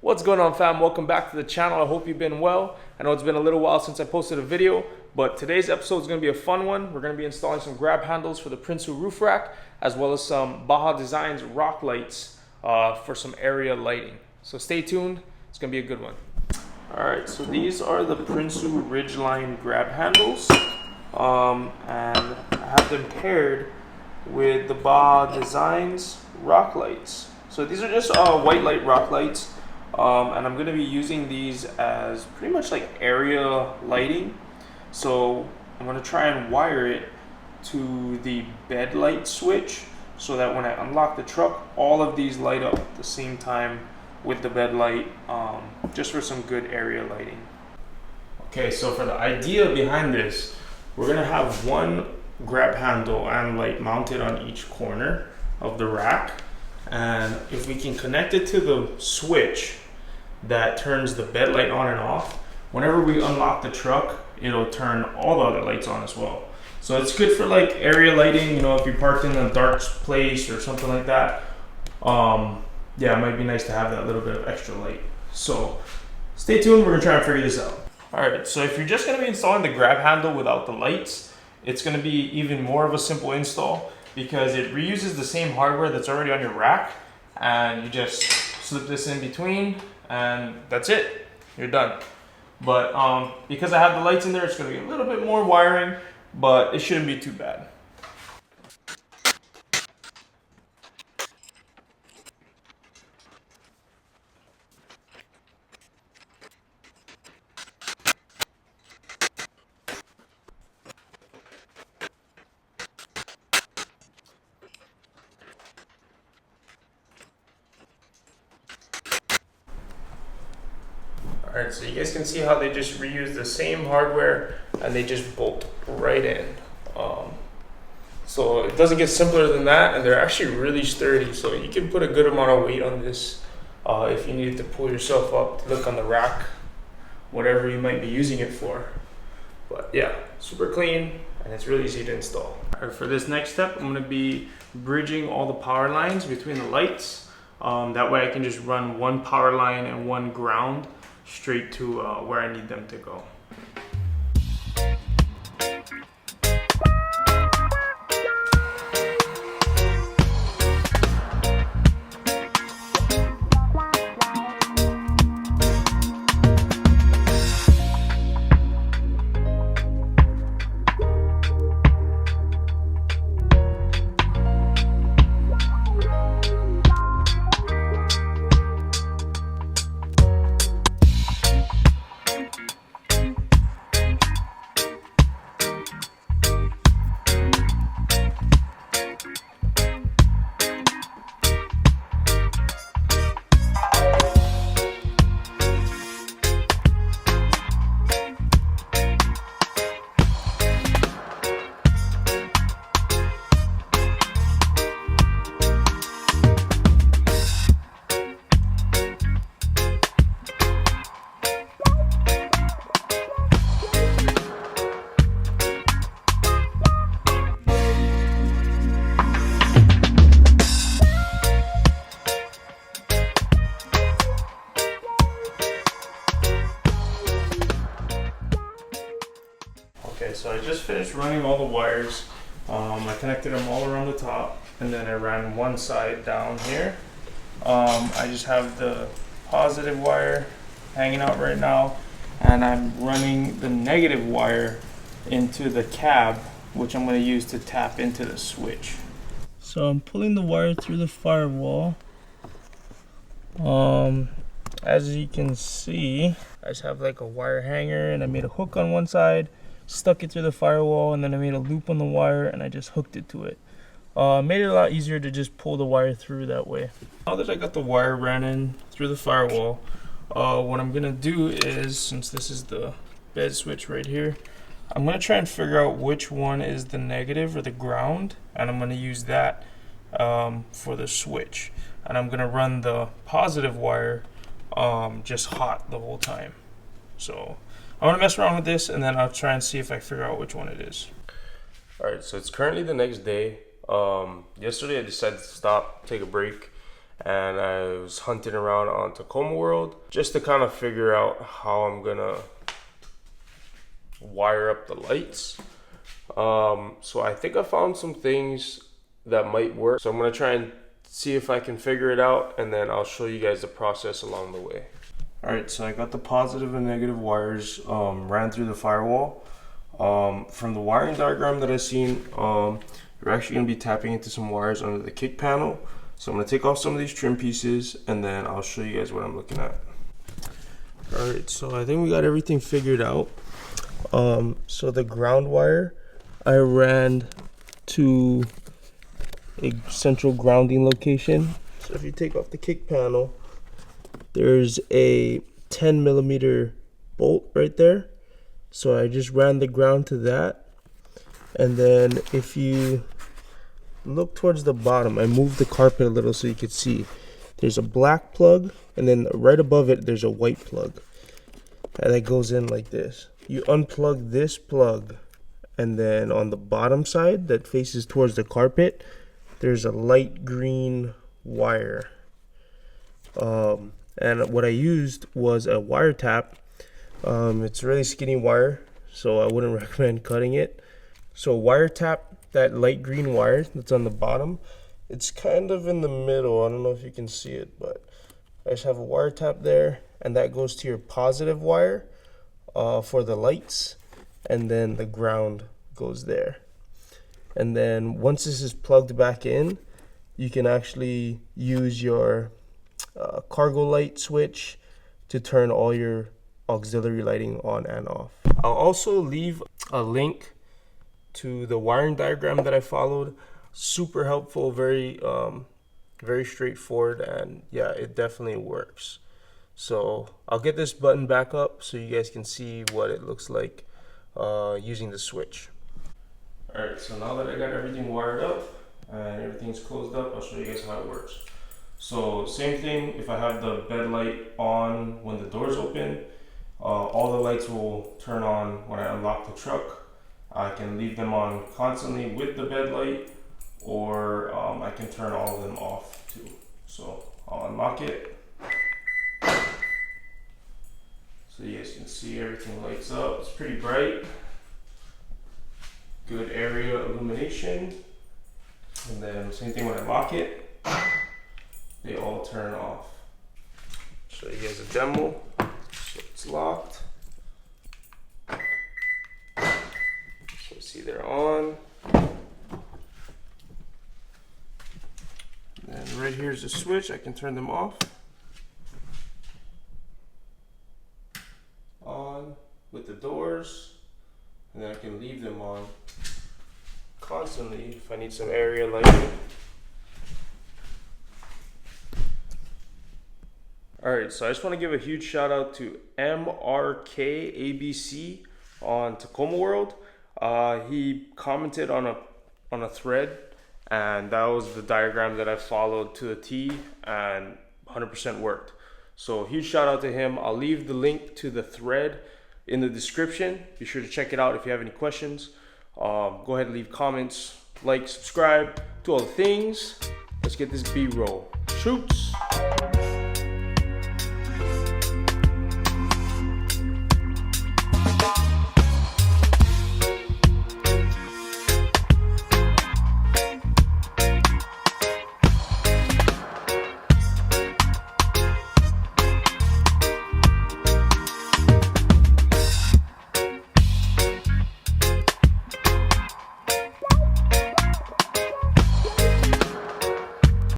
What's going on, fam? Welcome back to the channel. I hope you've been well. I know it's been a little while since I posted a video, but today's episode is going to be a fun one. We're going to be installing some grab handles for the Prinsu roof rack, as well as some Baja Designs rock lights for some area lighting. So stay tuned. It's going to be a good one. All right, so these are the Prinsu ridgeline grab handles, and I have them paired with the Baja Designs rock lights. So these are just white light rock lights. And I'm going to be using these as pretty much like area lighting. So I'm going to try and wire it to the bed light switch so that when I unlock the truck, all of these light up at the same time with the bed light, just for some good area lighting. Okay, so for the idea behind this, we're going to have one grab handle and light mounted on each corner of the rack. And if we can connect it to the switch that turns the bed light on and off, whenever we unlock the truck, it'll turn all the other lights on as well. So it's good for like area lighting, you know, if you're parked in a dark place or something like that. Yeah, it might be nice to have that little bit of extra light. So stay tuned, we're gonna try and figure this out. All right, so if you're just gonna be installing the grab handle without the lights, it's gonna be even more of a simple install because it reuses the same hardware that's already on your rack, and you just slip this in between and that's it, you're done. But because I have the lights in there, it's going to be a little bit more wiring, but it shouldn't be too bad. Alright, so you guys can see how they just reuse the same hardware and they just bolt right in. So it doesn't get simpler than that, and they're actually really sturdy, so you can put a good amount of weight on this if you needed to pull yourself up to look on the rack, whatever you might be using it for. But yeah, super clean and it's really easy to install. Alright, for this next step, I'm going to be bridging all the power lines between the lights. That way I can just run one power line and one ground straight to where I need them to go. Okay, so I just finished running all the wires. I connected them all around the top, and then I ran one side down here. I just have the positive wire hanging out right now, and I'm running the negative wire into the cab, which I'm going to use to tap into the switch. So I'm pulling the wire through the firewall. As you can see, I just have like a wire hanger, and I made a hook on one side, stuck it through the firewall, and then I made a loop on the wire and I just hooked it to it. Made it a lot easier to just pull the wire through that way. Now that I got the wire ran in through the firewall, what I'm gonna do is, since this is the bed switch right here, I'm gonna try and figure out which one is the negative or the ground, and I'm gonna use that for the switch. And I'm gonna run the positive wire just hot the whole time. So I'm gonna mess around with this, and then I'll try and see if I figure out which one it is. All right, so it's currently the next day. Yesterday I decided to stop, take a break, and I was hunting around on Tacoma World just to kind of figure out how I'm gonna wire up the lights. So I think I found some things that might work. So I'm gonna try and see if I can figure it out, and then I'll show you guys the process along the way. All right, so I got the positive and negative wires ran through the firewall. From the wiring diagram that I've seen, you're actually gonna be tapping into some wires under the kick panel. So I'm gonna take off some of these trim pieces, and then I'll show you guys what I'm looking at. All right, so I think we got everything figured out. So the ground wire, I ran to a central grounding location. So if you take off the kick panel, there's a 10 millimeter bolt right there. So I just ran the ground to that. And then if you look towards the bottom, I moved the carpet a little so you could see. There's a black plug, and then right above it, there's a white plug. And that goes in like this. You unplug this plug, and then on the bottom side that faces towards the carpet, there's a light green wire. And what I used was a wire tap. It's a really skinny wire, so I wouldn't recommend cutting it. So wire tap that light green wire that's on the bottom. It's kind of in the middle. I don't know if you can see it, but I just have a wire tap there, and that goes to your positive wire for the lights, and then the ground goes there. And then once this is plugged back in, you can actually use your cargo light switch to turn all your auxiliary lighting on and off. I'll also leave a link to the wiring diagram that I followed. Super helpful, very straightforward, and yeah, it definitely works. So I'll get this button back up so you guys can see what it looks like using the switch. All right, so now that I got everything wired up and everything's closed up, I'll show you guys how it works. So same thing, if I have the bed light on when the doors open, all the lights will turn on when I unlock the truck. I can leave them on constantly with the bed light, or I can turn all of them off too. So I'll unlock it. So you guys can see everything lights up. It's pretty bright. Good area illumination. And then same thing when I lock it, they all turn off. Show you guys a demo. So it's locked. So see they're on. And right here's the switch. I can turn them off. On with the doors, and then I can leave them on constantly if I need some area lighting. Alright, so I just want to give a huge shout out to MRKABC on Tacoma World. He commented on a thread, and that was the diagram that I followed to the T, and 100% worked. So huge shout out to him. I'll leave the link to the thread in the description. Be sure to check it out if you have any questions. Go ahead and leave comments, like, subscribe, do all the things. Let's get this B-roll. Shoots.